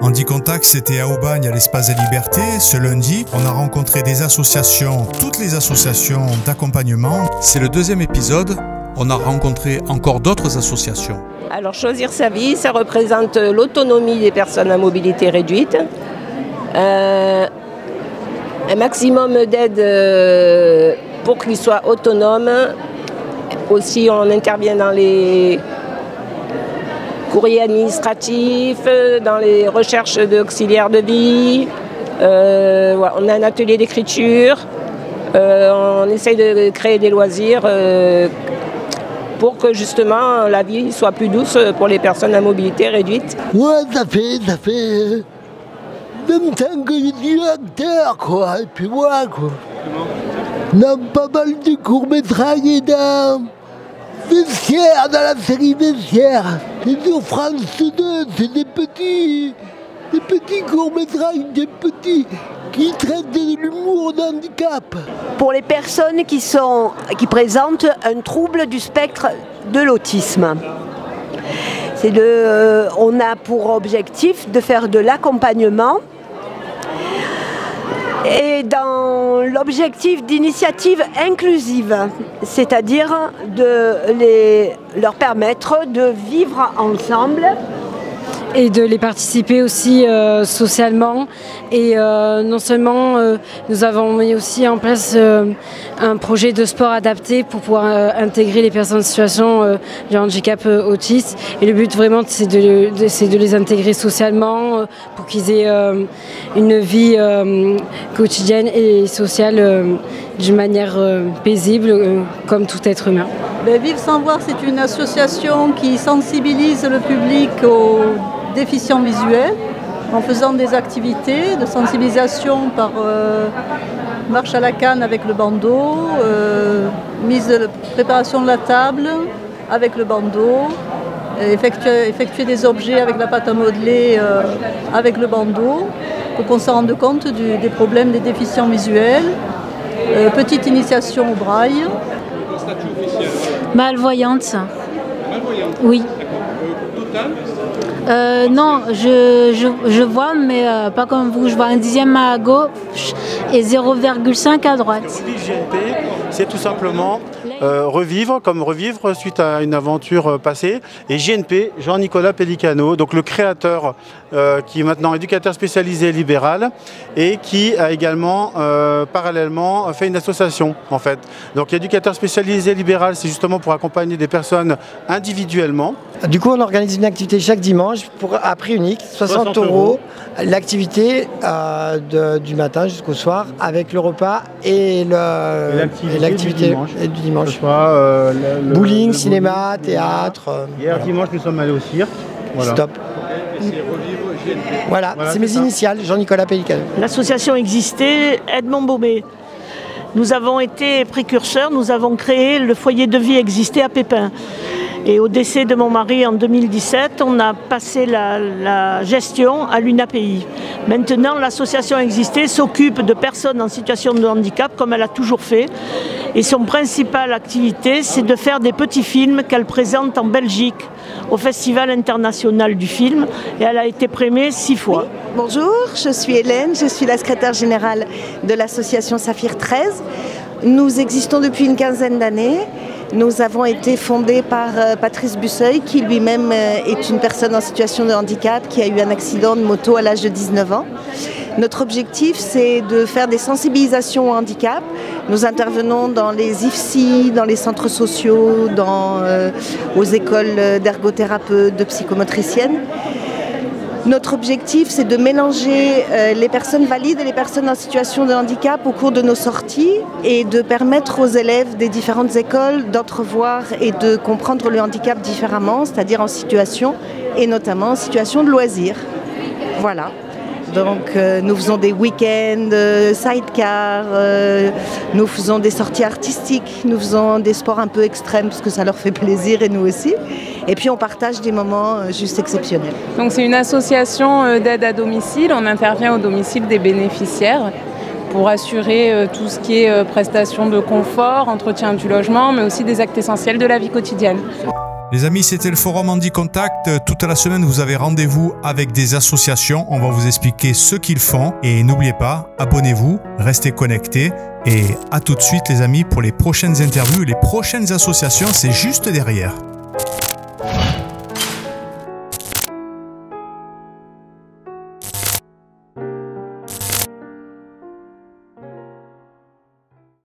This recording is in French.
Handicontact, c'était à Aubagne, à l'Espace des Libertés. Ce lundi, on a rencontré des associations, toutes les associations d'accompagnement. C'est le deuxième épisode. On a rencontré encore d'autres associations. Alors, Choisir sa vie, ça représente l'autonomie des personnes à mobilité réduite. Un maximum d'aide pour qu'ils soient autonomes. Aussi, on intervient dans les courriers administratifs, dans les recherches d'auxiliaires de vie. On a un atelier d'écriture. On essaye de créer des loisirs pour que justement la vie soit plus douce pour les personnes à mobilité réduite. Ouais, ça fait 20 ans que je suis acteur, quoi. Et puis voilà, quoi. On a pas mal de courts-métrages dans Vestiaire, dans la série Vestiaire. C'est sur France 2, c'est des petits courts-métrages, des petits qui traitent de l'humour d'handicap. Pour les personnes qui présentent un trouble du spectre de l'autisme. On a pour objectif de faire de l'accompagnement et dans l'objectif d'initiative inclusive, c'est-à-dire de leur permettre de vivre ensemble. Et de les participer aussi socialement. Et non seulement nous avons mis aussi en place un projet de sport adapté pour pouvoir intégrer les personnes en situation de handicap autiste. Et le but vraiment c'est de les intégrer socialement pour qu'ils aient une vie quotidienne et sociale d'une manière paisible comme tout être humain. Vivre sans voir, c'est une association qui sensibilise le public aux déficients visuels en faisant des activités de sensibilisation par marche à la canne avec le bandeau, préparation de la table avec le bandeau, effectuer des objets avec la pâte à modeler avec le bandeau pour qu'on se rende compte des problèmes des déficients visuels. Petite initiation au braille. Malvoyante. Malvoyante. Oui. Total. Non, je vois, mais pas comme vous. Je vois un dixième à gauche et 0,5 à droite. GNP, c'est tout simplement revivre suite à une aventure passée. Et GNP, Jean-Nicolas Pellicano, donc le créateur qui est maintenant éducateur spécialisé libéral et qui a également parallèlement fait une association en fait. Donc éducateur spécialisé libéral, c'est justement pour accompagner des personnes individuellement. Du coup, on organise une activité chaque dimanche à prix unique, 60 €. L'activité du matin jusqu'au soir avec le repas et l'activité du dimanche. Bowling, cinéma, théâtre. Hier dimanche, nous sommes allés au cirque. Voilà. Stop. Voilà, c'est mes initiales, Jean-Nicolas Pellicano. L'association existait, Edmond Baumé. Nous avons été précurseurs, nous avons créé le foyer de vie existé à Pépin. Et au décès de mon mari en 2017, on a passé la gestion à l'UNAPI. Maintenant, l'association existée s'occupe de personnes en situation de handicap, comme elle a toujours fait. Et son principale activité, c'est de faire des petits films qu'elle présente en Belgique, au Festival international du film. Et elle a été primée 6 fois. Oui. Bonjour, je suis Hélène, je suis la secrétaire générale de l'association Saphir 13. Nous existons depuis une quinzaine d'années. Nous avons été fondés par Patrice Busseuil, qui lui-même est une personne en situation de handicap, qui a eu un accident de moto à l'âge de 19 ans. Notre objectif, c'est de faire des sensibilisations au handicap. Nous intervenons dans les IFSI, dans les centres sociaux, aux écoles d'ergothérapeutes, de psychomotriciennes. Notre objectif, c'est de mélanger les personnes valides et les personnes en situation de handicap au cours de nos sorties et de permettre aux élèves des différentes écoles d'entrevoir et de comprendre le handicap différemment, c'est-à-dire en situation et notamment en situation de loisir. Voilà. Donc nous faisons des week-ends, sidecar, nous faisons des sorties artistiques, nous faisons des sports un peu extrêmes parce que ça leur fait plaisir et nous aussi. Et puis on partage des moments juste exceptionnels. Donc c'est une association d'aide à domicile, on intervient au domicile des bénéficiaires pour assurer tout ce qui est prestations de confort, entretien du logement, mais aussi des actes essentiels de la vie quotidienne. Les amis, c'était le forum Handi Contact. Toute la semaine, vous avez rendez-vous avec des associations. On va vous expliquer ce qu'ils font. Et n'oubliez pas, abonnez-vous, restez connectés. Et à tout de suite les amis pour les prochaines interviews. Les prochaines associations, c'est juste derrière.